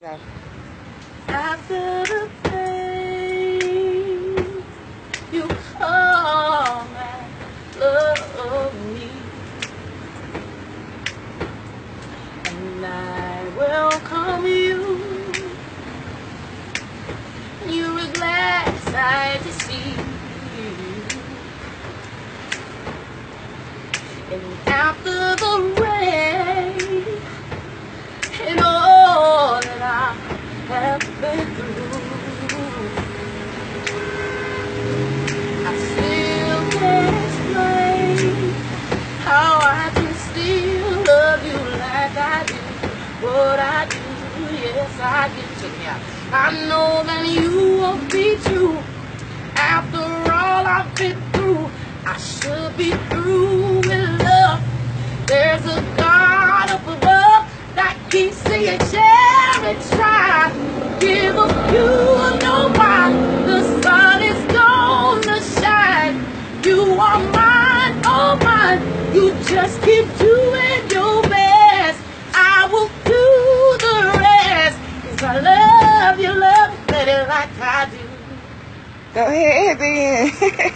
After the pain, you come and love me, and I welcome you. You're a glad sight to see, and after the rain and all that I have been through, I still can't explain how I can still love you like I do. What I do, yes I do. Check me out. I know that you won't be true. After all I've been through, I should be through with love. There's a God up above that keeps saying, Cherry, try. Give a few, know why. The sun is gonna shine. You are mine, oh mine. You just keep doing your best. I will do the rest. 'Cause I love you, baby, like I do. Go ahead then.